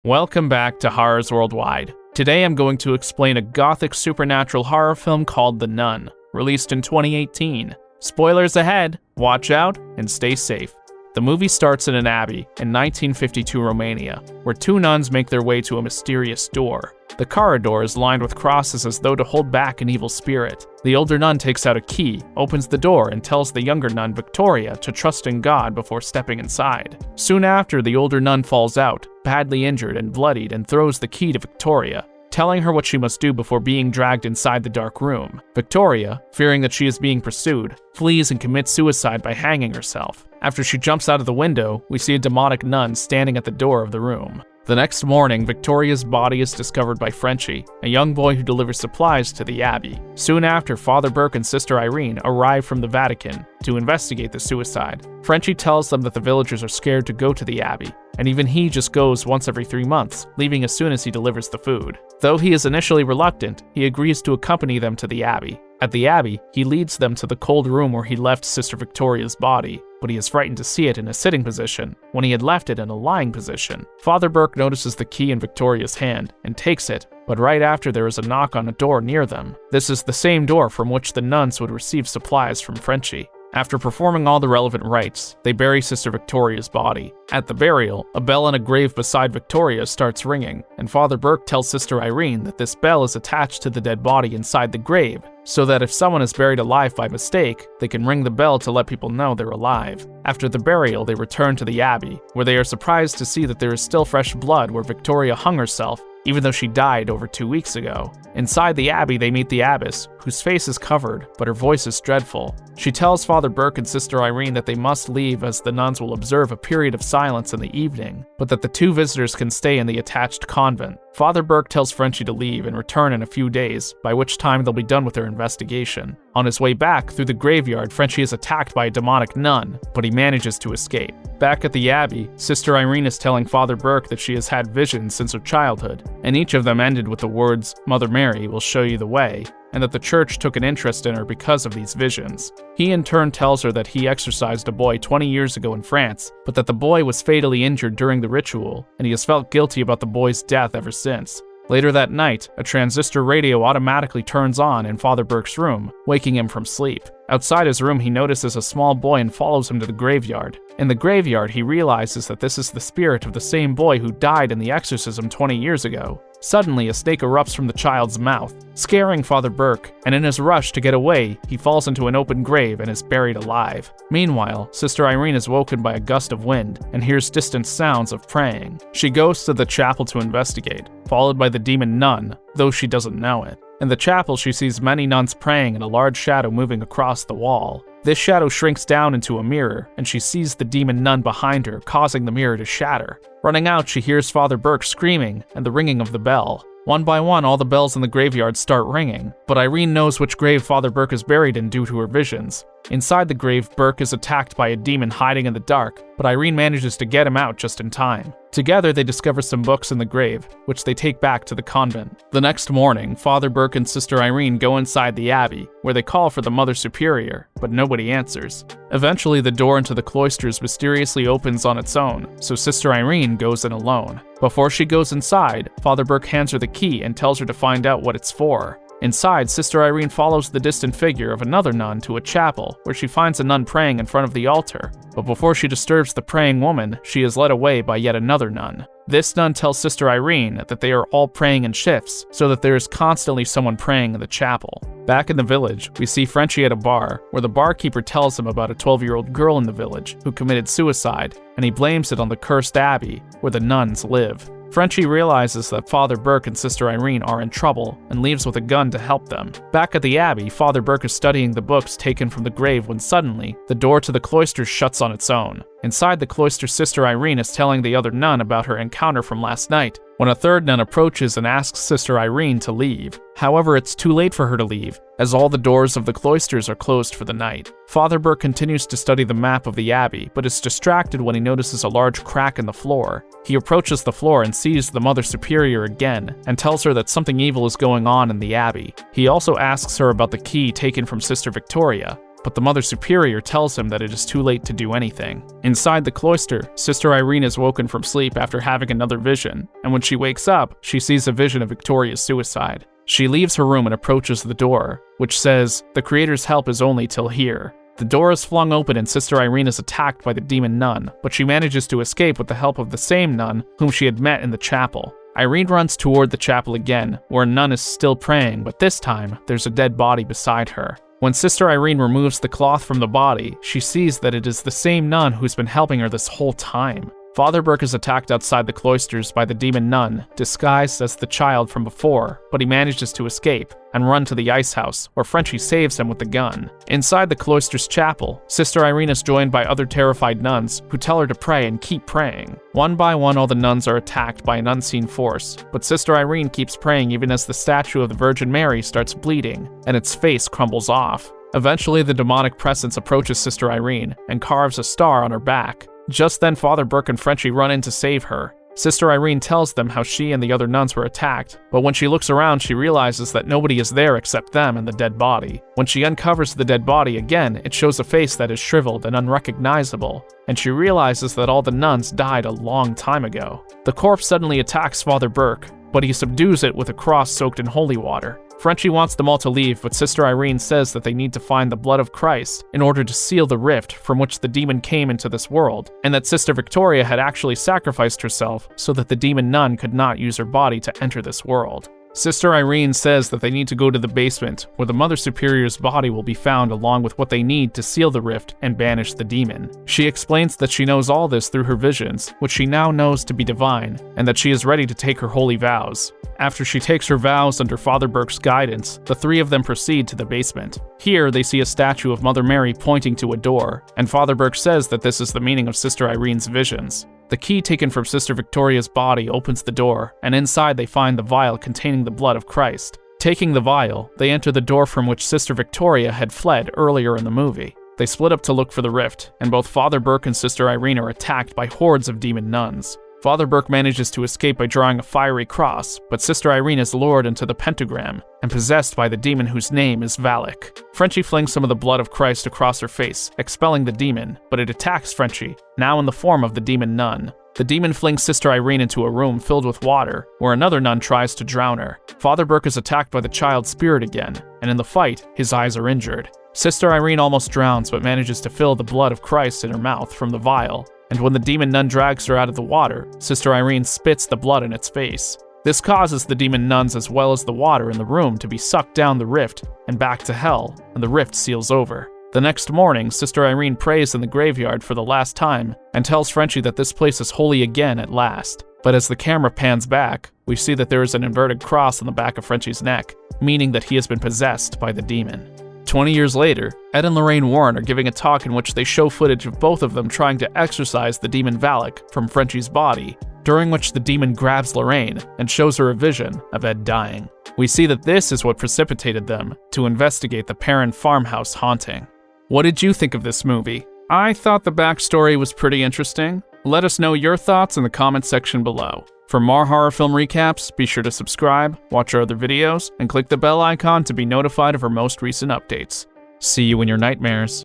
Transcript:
Welcome back to Horrors Worldwide. Today I'm going to explain a gothic supernatural horror film called The Nun, released in 2018. Spoilers ahead, watch out, and stay safe. The movie starts in an abbey in 1952 Romania, where two nuns make their way to a mysterious door. The corridor is lined with crosses as though to hold back an evil spirit. The older nun takes out a key, opens the door, and tells the younger nun, Victoria, to trust in God before stepping inside. Soon after, the older nun falls out, badly injured and bloodied, and throws the key to Victoria, telling her what she must do before being dragged inside the dark room. Victoria, fearing that she is being pursued, flees and commits suicide by hanging herself. After she jumps out of the window, we see a demonic nun standing at the door of the room. The next morning, Victoria's body is discovered by Frenchie, a young boy who delivers supplies to the abbey. Soon after, Father Burke and Sister Irene arrive from the Vatican to investigate the suicide. Frenchie tells them that the villagers are scared to go to the abbey, and even he just goes once every 3 months, leaving as soon as he delivers the food. Though he is initially reluctant, he agrees to accompany them to the abbey. At the abbey, he leads them to the cold room where he left Sister Victoria's body, but he is frightened to see it in a sitting position when he had left it in a lying position. Father Burke notices the key in Victoria's hand and takes it, but right after there is a knock on a door near them. This is the same door from which the nuns would receive supplies from Frenchie. After performing all the relevant rites, they bury Sister Victoria's body. At the burial, a bell in a grave beside Victoria starts ringing, and Father Burke tells Sister Irene that this bell is attached to the dead body inside the grave, so that if someone is buried alive by mistake, they can ring the bell to let people know they're alive. After the burial, they return to the abbey, where they are surprised to see that there is still fresh blood where Victoria hung herself, even though she died over 2 weeks ago. Inside the abbey, they meet the abbess, whose face is covered, but her voice is dreadful. She tells Father Burke and Sister Irene that they must leave as the nuns will observe a period of silence in the evening, but that the two visitors can stay in the attached convent. Father Burke tells Frenchie to leave and return in a few days, by which time they'll be done with their investigation. On his way back through the graveyard, Frenchie is attacked by a demonic nun, but he manages to escape. Back at the abbey, Sister Irene is telling Father Burke that she has had visions since her childhood, and each of them ended with the words, "Mother Mary will show you the way," and that the church took an interest in her because of these visions. He in turn tells her that he exorcised a boy 20 years ago in France, but that the boy was fatally injured during the ritual, and he has felt guilty about the boy's death ever since. Later that night, a transistor radio automatically turns on in Father Burke's room, waking him from sleep. Outside his room, he notices a small boy and follows him to the graveyard. In the graveyard, he realizes that this is the spirit of the same boy who died in the exorcism 20 years ago. Suddenly, a snake erupts from the child's mouth, scaring Father Burke, and in his rush to get away, he falls into an open grave and is buried alive. Meanwhile, Sister Irene is woken by a gust of wind and hears distant sounds of praying. She goes to the chapel to investigate, followed by the demon nun, though she doesn't know it. In the chapel, she sees many nuns praying and a large shadow moving across the wall. This shadow shrinks down into a mirror, and she sees the demon nun behind her, causing the mirror to shatter. Running out, she hears Father Burke screaming and the ringing of the bell. One by one, all the bells in the graveyard start ringing, but Irene knows which grave Father Burke is buried in due to her visions. Inside the grave, Burke is attacked by a demon hiding in the dark, but Irene manages to get him out just in time. Together, they discover some books in the grave, which they take back to the convent. The next morning, Father Burke and Sister Irene go inside the abbey, where they call for the Mother Superior, but nobody answers. Eventually, the door into the cloisters mysteriously opens on its own, so Sister Irene goes in alone. Before she goes inside, Father Burke hands her the key and tells her to find out what it's for. Inside, Sister Irene follows the distant figure of another nun to a chapel, where she finds a nun praying in front of the altar. But before she disturbs the praying woman, she is led away by yet another nun. This nun tells Sister Irene that they are all praying in shifts, so that there is constantly someone praying in the chapel. Back in the village, we see Frenchie at a bar, where the barkeeper tells him about a 12-year-old girl in the village who committed suicide, and he blames it on the cursed abbey, where the nuns live. Frenchie realizes that Father Burke and Sister Irene are in trouble and leaves with a gun to help them. Back at the abbey, Father Burke is studying the books taken from the grave when suddenly, the door to the cloister shuts on its own. Inside the cloister, Sister Irene is telling the other nun about her encounter from last night, when a third nun approaches and asks Sister Irene to leave. However, it's too late for her to leave, as all the doors of the cloisters are closed for the night. Father Burke continues to study the map of the abbey, but is distracted when he notices a large crack in the floor. He approaches the floor and sees the Mother Superior again, and tells her that something evil is going on in the abbey. He also asks her about the key taken from Sister Victoria. but the Mother Superior tells him that it is too late to do anything. Inside the cloister, Sister Irene is woken from sleep after having another vision, and when she wakes up, she sees a vision of Victoria's suicide. She leaves her room and approaches the door, which says, "The Creator's help is only till here." The door is flung open and Sister Irene is attacked by the demon nun, but she manages to escape with the help of the same nun whom she had met in the chapel. Irene runs toward the chapel again, where a nun is still praying, but this time, there's a dead body beside her. When Sister Irene removes the cloth from the body, she sees that it is the same nun who's been helping her this whole time. Father Burke is attacked outside the cloisters by the demon nun, disguised as the child from before, but he manages to escape and run to the ice house, where Frenchie saves him with the gun. Inside the cloister's chapel, Sister Irene is joined by other terrified nuns who tell her to pray and keep praying. One by one, all the nuns are attacked by an unseen force, but Sister Irene keeps praying even as the statue of the Virgin Mary starts bleeding and its face crumbles off. Eventually, the demonic presence approaches Sister Irene and carves a star on her back. Just then, Father Burke and Frenchie run in to save her. Sister Irene tells them how she and the other nuns were attacked, but when she looks around, she realizes that nobody is there except them and the dead body. When she uncovers the dead body again, it shows a face that is shriveled and unrecognizable, and she realizes that all the nuns died a long time ago. The corpse suddenly attacks Father Burke, but he subdues it with a cross soaked in holy water. Frenchie wants them all to leave, but Sister Irene says that they need to find the blood of Christ in order to seal the rift from which the demon came into this world, and that Sister Victoria had actually sacrificed herself so that the demon nun could not use her body to enter this world. Sister Irene says that they need to go to the basement, where the Mother Superior's body will be found along with what they need to seal the rift and banish the demon. She explains that she knows all this through her visions, which she now knows to be divine, and that she is ready to take her holy vows. After she takes her vows under Father Burke's guidance, the three of them proceed to the basement. Here, they see a statue of Mother Mary pointing to a door, and Father Burke says that this is the meaning of Sister Irene's visions. The key taken from Sister Victoria's body opens the door, and inside they find the vial containing the blood of Christ. Taking the vial, they enter the door from which Sister Victoria had fled earlier in the movie. They split up to look for the rift, and both Father Burke and Sister Irene are attacked by hordes of demon nuns. Father Burke manages to escape by drawing a fiery cross, but Sister Irene is lured into the pentagram and possessed by the demon whose name is Valak. Frenchie flings some of the blood of Christ across her face, expelling the demon, but it attacks Frenchie, now in the form of the demon nun. The demon flings Sister Irene into a room filled with water, where another nun tries to drown her. Father Burke is attacked by the child spirit again, and in the fight, his eyes are injured. Sister Irene almost drowns but manages to fill the blood of Christ in her mouth from the vial, and when the demon nun drags her out of the water, Sister Irene spits the blood in its face. This causes the demon nuns as well as the water in the room to be sucked down the rift and back to hell, and the rift seals over. The next morning, Sister Irene prays in the graveyard for the last time and tells Frenchie that this place is holy again at last. But as the camera pans back, we see that there is an inverted cross on the back of Frenchie's neck, meaning that he has been possessed by the demon. 20 years later, Ed and Lorraine Warren are giving a talk in which they show footage of both of them trying to exorcise the demon Valak from Frenchie's body, during which the demon grabs Lorraine and shows her a vision of Ed dying. We see that this is what precipitated them to investigate the Perrin farmhouse haunting. What did you think of this movie? I thought the backstory was pretty interesting. Let us know your thoughts in the comment section below. For more horror film recaps, be sure to subscribe, watch our other videos, and click the bell icon to be notified of our most recent updates. See you in your nightmares.